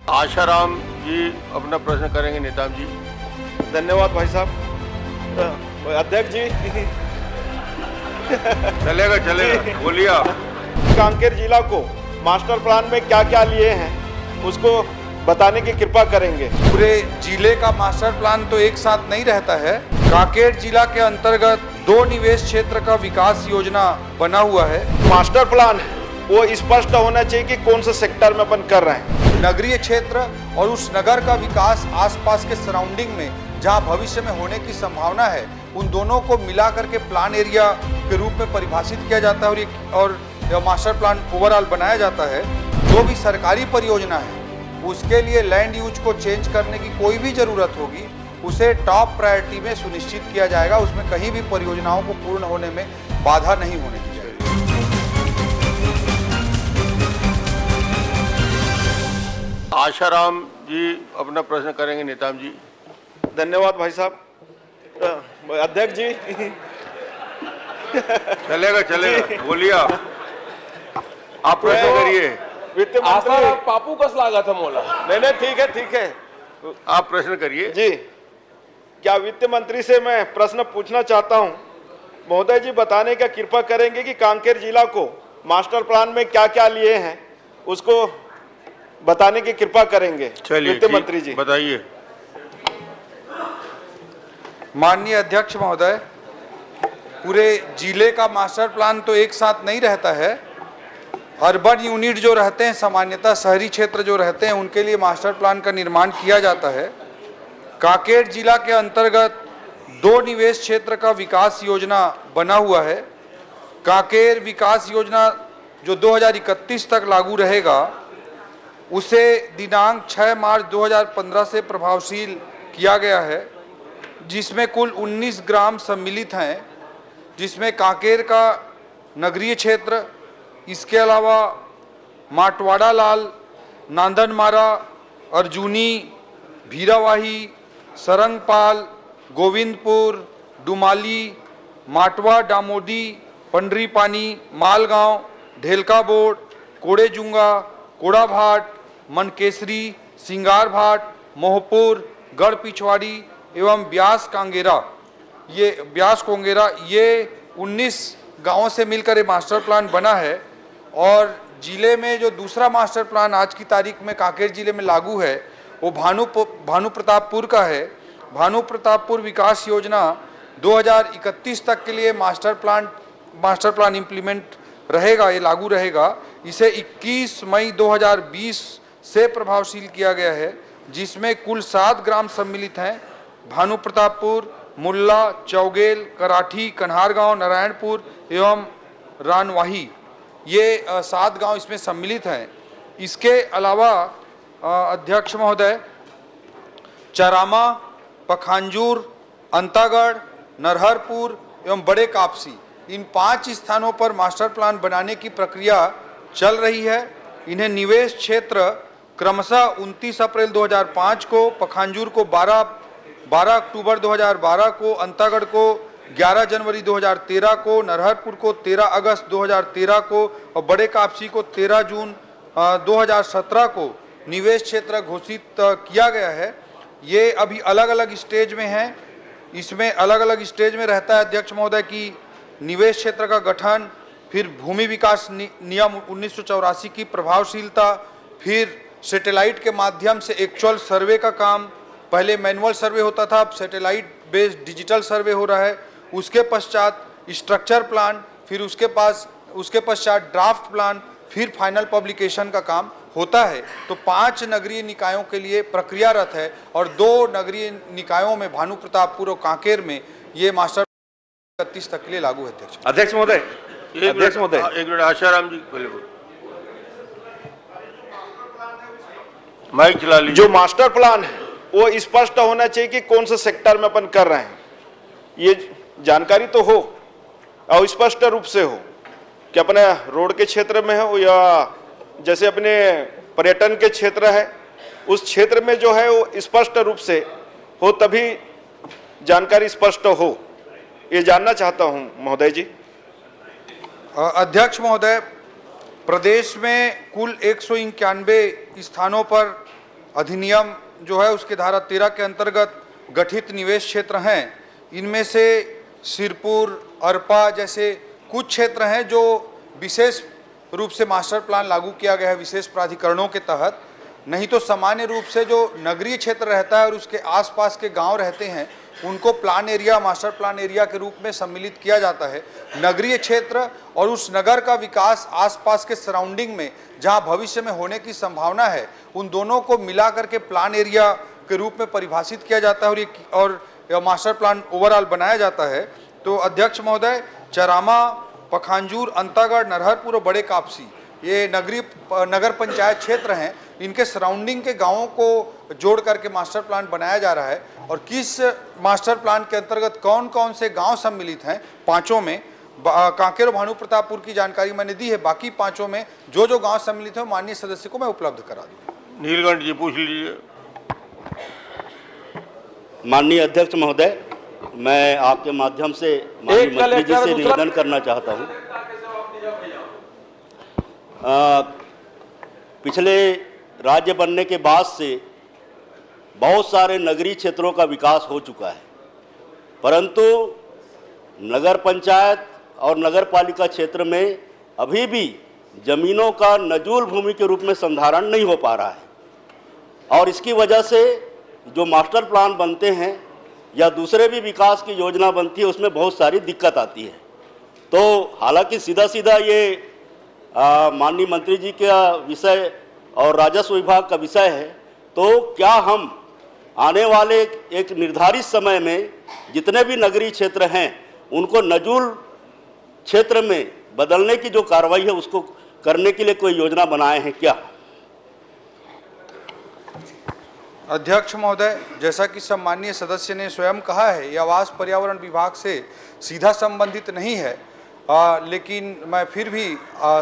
आशाराम जी अपना प्रश्न करेंगे। नेताम जी। धन्यवाद भाई साहब। अध्यक्ष जी चलेगा चलेगा, बोलिए आप। कांकेर जिला को मास्टर प्लान में क्या क्या लिए हैं उसको बताने की कृपा करेंगे। पूरे जिले का मास्टर प्लान तो एक साथ नहीं रहता है। कांकेर जिला के अंतर्गत 2 निवेश क्षेत्र का विकास योजना बना हुआ है। मास्टर प्लान है वो स्पष्ट होना चाहिए कि कौन से सेक्टर में अपन कर रहे हैं। नगरीय क्षेत्र और उस नगर का विकास आसपास के सराउंडिंग में जहां भविष्य में होने की संभावना है, उन दोनों को मिला करके प्लान एरिया के रूप में परिभाषित किया जाता है और मास्टर प्लान ओवरऑल बनाया जाता है। जो भी सरकारी परियोजना है उसके लिए लैंड यूज को चेंज करने की कोई भी जरूरत होगी, उसे टॉप प्रायोरिटी में सुनिश्चित किया जाएगा। उसमें कहीं भी परियोजनाओं को पूर्ण होने में बाधा नहीं होने दी जाएगी। आशाराम जी अपना प्रश्न करेंगे। नेताम जी। धन्यवाद भाई साहब। अध्यक्ष जी चलेगा चलेगा, बोलिए आप। आप प्रश्न करिए। वित्त मंत्री पापू कसला आगा था मोला। नहीं ठीक है आप प्रश्न करिए जी। क्या वित्त मंत्री से मैं प्रश्न पूछना चाहता हूं। महोदय जी बताने का कृपा करेंगे कि कांकेर जिला को मास्टर प्लान में क्या क्या लिए हैं उसको बताने की कृपा करेंगे। चलिए वित्त मंत्री जी बताइए। माननीय अध्यक्ष महोदय, पूरे जिले का मास्टर प्लान तो एक साथ नहीं रहता है। अर्बन यूनिट जो रहते हैं, सामान्यतः शहरी क्षेत्र जो रहते हैं, उनके लिए मास्टर प्लान का निर्माण किया जाता है। कांकेर जिला के अंतर्गत 2 निवेश क्षेत्र का विकास योजना बना हुआ है। कांकेर विकास योजना जो 2031 तक लागू रहेगा, उसे दिनांक 6 मार्च 2015 से प्रभावशील किया गया है, जिसमें कुल 19 ग्राम सम्मिलित हैं, जिसमें कांकेर का नगरीय क्षेत्र, इसके अलावा माटवाड़ा लाल, नांदनमारा, अर्जुनी, भीरावाही, सरंगपाल, गोविंदपुर, डुमाली, माटवा डामोडी, पंडरीपानी, मालगांव, ढेलका बोर्ड, कोड़ेजुंगा, कोड़ाभाट, मनकेसरी, सिंगारभाट, मोहपुर, गढ़ पिछवाड़ी एवं ब्यास कोंगेरा, ये 19 गांवों से मिलकर ये मास्टर प्लान बना है। और जिले में जो दूसरा मास्टर प्लान आज की तारीख में कांकेर जिले में लागू है, वो भानु प्रतापपुर का है। भानु प्रतापपुर विकास योजना 2031 तक के लिए मास्टर प्लान इम्प्लीमेंट रहेगा, ये लागू रहेगा। इसे 21 मई 2020 से प्रभावशील किया गया है, जिसमें कुल 7 ग्राम सम्मिलित हैं। भानु प्रतापपुर, मुल्ला, चौगेल, कराठी, कन्हारगांव, नारायणपुर एवं रानवाही, ये 7 गांव इसमें सम्मिलित हैं। इसके अलावा अध्यक्ष महोदय, चरामा, पखांजूर, अंतागढ़, नरहरपुर एवं बड़े कापसी, इन 5 स्थानों पर मास्टर प्लान बनाने की प्रक्रिया चल रही है। इन्हें निवेश क्षेत्र क्रमशः 29 अप्रैल 2005 को, पखांजूर को 12 अक्टूबर 2012 को, अंतागढ़ को 11 जनवरी 2013 को, नरहरपुर को 13 अगस्त 2013 को और बड़े कापसी को 13 जून 2017 को निवेश क्षेत्र घोषित किया गया है। ये अभी अलग अलग स्टेज में हैं। इसमें अलग अलग स्टेज में रहता है अध्यक्ष महोदय की निवेश क्षेत्र का गठन, फिर भूमि विकास नियम 1984 की प्रभावशीलता, फिर सैटेलाइट के माध्यम से एक्चुअल सर्वे का काम। पहले मैनुअल सर्वे होता था, अब सैटेलाइट बेस्ड डिजिटल सर्वे हो रहा है। उसके पश्चात स्ट्रक्चर प्लान, फिर उसके पश्चात ड्राफ्ट प्लान, फिर फाइनल पब्लिकेशन का काम होता है। तो 5 नगरीय निकायों के लिए प्रक्रियारत है और 2 नगरीय निकायों में भानु प्रतापपुर और कांकेर में ये मास्टर 31 तक के लिए लागू है। अध्यक्ष महोदय, एक मिनट आशाराम जी बोले। माइक चला लीजिए। जो मास्टर प्लान है वो स्पष्ट होना चाहिए कि कौन से सेक्टर में अपन कर रहे हैं, ये जानकारी तो हो और स्पष्ट रूप से हो कि अपने रोड के क्षेत्र में हो या जैसे अपने पर्यटन के क्षेत्र है, उस क्षेत्र में जो है वो स्पष्ट रूप से हो, तभी जानकारी स्पष्ट हो। ये जानना चाहता हूं महोदय जी। अध्यक्ष महोदय, प्रदेश में कुल 191 स्थानों पर अधिनियम जो है उसके धारा 13 के अंतर्गत गठित निवेश क्षेत्र हैं, इनमें से सिरपुर, अरपा जैसे कुछ क्षेत्र हैं जो विशेष रूप से मास्टर प्लान लागू किया गया है विशेष प्राधिकरणों के तहत। नहीं तो सामान्य रूप से जो नगरीय क्षेत्र रहता है और उसके आसपास के गांव रहते हैं उनको plan area, master plan area के रूप में सम्मिलित किया जाता है। नगरीय क्षेत्र और उस नगर का विकास आसपास के सराउंडिंग में जहां भविष्य में होने की संभावना है, उन दोनों को मिला करके प्लान एरिया के रूप में परिभाषित किया जाता है और ये मास्टर प्लान ओवरऑल बनाया जाता है। तो अध्यक्ष महोदय, चरामा, पखांजूर, अंतागढ़, नरहरपुर और बड़े कापसी ये नगर पंचायत क्षेत्र हैं, इनके सराउंडिंग के गांवों को जोड़ करके मास्टर प्लान बनाया जा रहा है। और किस मास्टर प्लान के अंतर्गत कौन कौन से गांव सम्मिलित हैं, पांचों में कांकेर और भानु प्रतापपुर की जानकारी मैंने दी है, बाकी पांचों में जो जो गांव सम्मिलित है माननीय सदस्य को मैं उपलब्ध करा दूँ। नीलकंठ जी पूछ लीजिए। माननीय अध्यक्ष महोदय, मैं आपके माध्यम से माननीय मंत्री जी से निवेदन करना चाहता हूं। पिछले राज्य बनने के बाद से बहुत सारे नगरीय क्षेत्रों का विकास हो चुका है, परंतु नगर पंचायत और नगर पालिका क्षेत्र में अभी भी जमीनों का नजूल भूमि के रूप में संधारण नहीं हो पा रहा है। और इसकी वजह से जो मास्टर प्लान बनते हैं या दूसरे भी विकास की योजना बनती है उसमें बहुत सारी दिक्कत आती है। तो हालांकि सीधा सीधा ये माननीय मंत्री जी का विषय और राजस्व विभाग का विषय है, तो क्या हम आने वाले एक निर्धारित समय में जितने भी नगरीय क्षेत्र हैं उनको नजूल क्षेत्र में बदलने की जो कार्रवाई है उसको करने के लिए कोई योजना बनाए हैं क्या? अध्यक्ष महोदय, जैसा कि सम्मानीय सदस्य ने स्वयं कहा है, यह आवास पर्यावरण विभाग से सीधा संबंधित नहीं है, लेकिन मैं फिर भी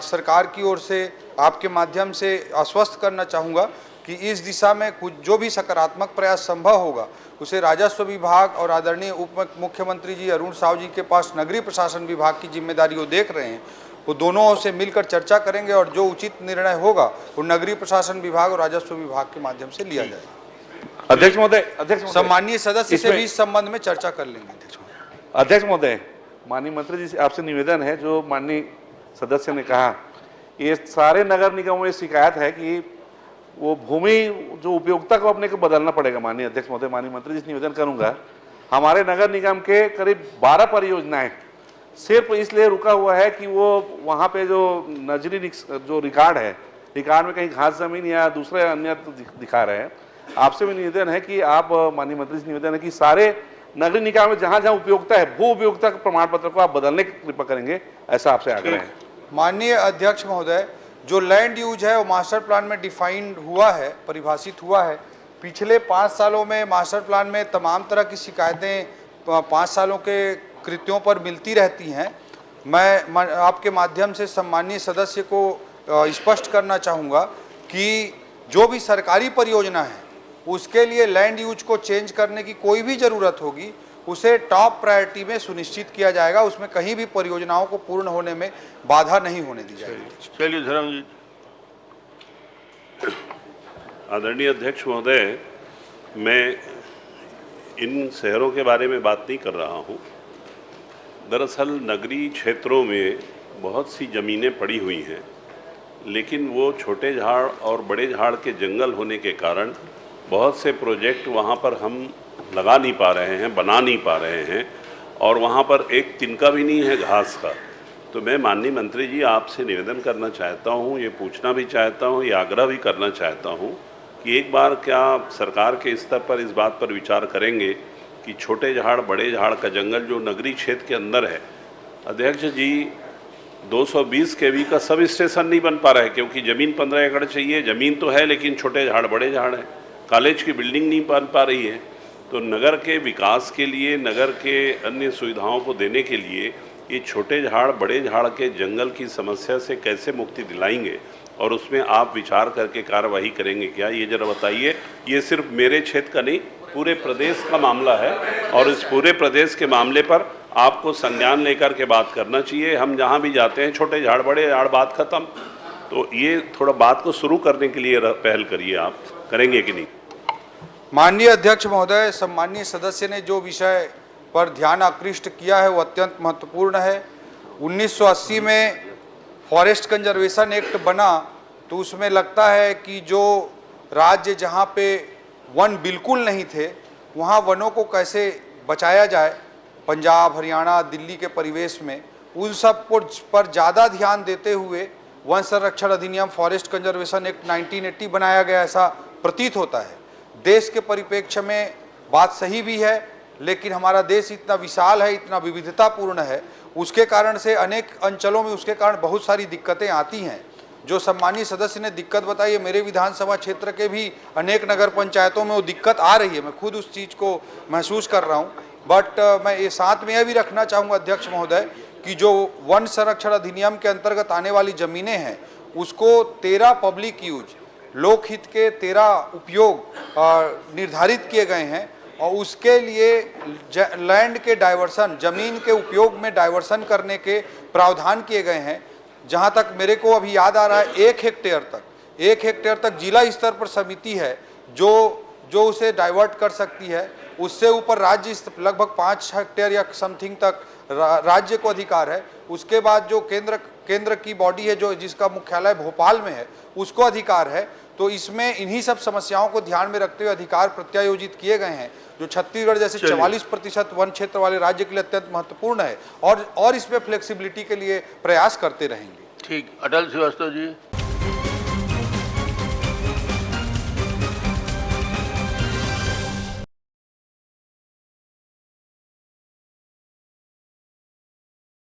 सरकार की ओर से आपके माध्यम से आश्वस्त करना चाहूँगा कि इस दिशा में कुछ जो भी सकारात्मक प्रयास संभव होगा उसे राजस्व विभाग और आदरणीय उप मुख्यमंत्री जी अरुण साव जी के पास नगरीय प्रशासन विभाग की जिम्मेदारी वो देख रहे हैं, वो दोनों से मिलकर चर्चा करेंगे और जो उचित निर्णय होगा वो नगरीय प्रशासन विभाग और राजस्व विभाग के माध्यम से लिया जाएगा। अध्यक्ष महोदय, सम्मानीय सदस्य से भी इस संबंध में चर्चा कर लेंगे। अध्यक्ष महोदय, माननीय मंत्री जी से आपसे निवेदन है, जो माननीय सदस्य ने कहा, ये सारे नगर निगमों में शिकायत है कि वो भूमि जो उपयोगिता को अपने को बदलना पड़ेगा। माननीय अध्यक्ष महोदय, माननीय मंत्री जी से निवेदन करूंगा, हमारे नगर निगम के करीब 12 परियोजनाएं सिर्फ इसलिए रुका हुआ है कि वो वहाँ पे जो नजरी जो रिकॉर्ड है, रिकॉर्ड में कहीं घास जमीन या दूसरे अन्य दिखा रहे हैं। आपसे भी निवेदन है कि आप, माननीय मंत्री से निवेदन है कि सारे नगरीय निकाय में जहां जहां उपयोगिता है, भू उपयोगिता के प्रमाण पत्र को आप बदलने की कृपा करेंगे, ऐसा आपसे आग्रह है। माननीय अध्यक्ष महोदय, जो लैंड यूज है वो मास्टर प्लान में डिफाइंड हुआ है, परिभाषित हुआ है। पिछले 5 सालों में मास्टर प्लान में तमाम तरह की शिकायतें 5 सालों के कृत्यों पर मिलती रहती हैं। मैं आपके माध्यम से सम्मानीय सदस्य को स्पष्ट करना चाहूँगा कि जो भी सरकारी परियोजना है उसके लिए लैंड यूज को चेंज करने की कोई भी ज़रूरत होगी, उसे टॉप प्रायोरिटी में सुनिश्चित किया जाएगा। उसमें कहीं भी परियोजनाओं को पूर्ण होने में बाधा नहीं होने दी जाएगी। चलिए धर्म जी। आदरणीय अध्यक्ष महोदय, मैं इन शहरों के बारे में बात नहीं कर रहा हूँ। दरअसल नगरीय क्षेत्रों में बहुत सी ज़मीनें पड़ी हुई हैं, लेकिन वो छोटे झाड़ और बड़े झाड़ के जंगल होने के कारण बहुत से प्रोजेक्ट वहाँ पर हम लगा नहीं पा रहे हैं, बना नहीं पा रहे हैं, और वहाँ पर एक तिनका भी नहीं है घास का। तो मैं माननीय मंत्री जी आपसे निवेदन करना चाहता हूँ, ये पूछना भी चाहता हूँ, ये आग्रह भी करना चाहता हूँ कि एक बार क्या सरकार के स्तर पर इस बात पर विचार करेंगे कि छोटे झाड़ बड़े झाड़ का जंगल जो नगरीय क्षेत्र के अंदर है, अध्यक्ष जी 220 kV का सब स्टेशन नहीं बन पा रहा है, क्योंकि ज़मीन 15 एकड़ चाहिए। ज़मीन तो है लेकिन छोटे झाड़ बड़े झाड़ हैं, कॉलेज की बिल्डिंग नहीं बन पा रही है। तो नगर के विकास के लिए, नगर के अन्य सुविधाओं को देने के लिए ये छोटे झाड़ बड़े झाड़ के जंगल की समस्या से कैसे मुक्ति दिलाएंगे, और उसमें आप विचार करके कार्यवाही करेंगे क्या, ये जरा बताइए। ये सिर्फ मेरे क्षेत्र का नहीं, पूरे प्रदेश का मामला है, और इस पूरे प्रदेश के मामले पर आपको संज्ञान लेकर के बात करना चाहिए। हम जहाँ भी जाते हैं छोटे झाड़ बड़े झाड़, बात खत्म। तो ये थोड़ा बात को शुरू करने के लिए पहल करिए आप। करेंगे कि नहीं? माननीय अध्यक्ष महोदय, सम्मानीय सदस्य ने जो विषय पर ध्यान आकृष्ट किया है वो अत्यंत महत्वपूर्ण है। 1980 में फॉरेस्ट कंजर्वेशन एक्ट बना तो उसमें लगता है कि जो राज्य जहाँ पे वन बिल्कुल नहीं थे वहाँ वनों को कैसे बचाया जाए, पंजाब, हरियाणा, दिल्ली के परिवेश में उन सब पर ज़्यादा ध्यान देते हुए वन संरक्षण अधिनियम फॉरेस्ट कंजर्वेशन एक्ट 1980 बनाया गया, ऐसा प्रतीत होता है। देश के परिप्रेक्ष्य में बात सही भी है, लेकिन हमारा देश इतना विशाल है, इतना विविधतापूर्ण है, उसके कारण से अनेक अंचलों में उसके कारण बहुत सारी दिक्कतें आती हैं। जो सम्मानीय सदस्य ने दिक्कत बताई है, मेरे विधानसभा क्षेत्र के भी अनेक नगर पंचायतों में वो दिक्कत आ रही है, मैं खुद उस चीज़ को महसूस कर रहा हूँ। बट मैं ये साथ में यह भी रखना चाहूँगा अध्यक्ष महोदय कि जो वन संरक्षण अधिनियम के अंतर्गत आने वाली ज़मीनें हैं उसको 13 पब्लिक यूज, लोकहित के 13 उपयोग निर्धारित किए गए हैं और उसके लिए लैंड के डाइवर्सन, जमीन के उपयोग में डाइवर्सन करने के प्रावधान किए गए हैं। जहाँ तक मेरे को अभी याद आ रहा है 1 हेक्टेयर तक जिला स्तर पर समिति है जो उसे डाइवर्ट कर सकती है। उससे ऊपर राज्य लगभग 5 हेक्टेयर या समथिंग तक राज्य को अधिकार है। उसके बाद जो केंद्र की बॉडी है जो जिसका मुख्यालय भोपाल में है उसको अधिकार है। तो इसमें इन्हीं सब समस्याओं को ध्यान में रखते हुए अधिकार प्रत्यायोजित किए गए हैं जो छत्तीसगढ़ जैसे 44% वन क्षेत्र वाले राज्य के लिए अत्यंत महत्वपूर्ण है और इसमें फ्लेक्सिबिलिटी के लिए प्रयास करते रहेंगे। ठीक, अटल श्रीवास्तव जी।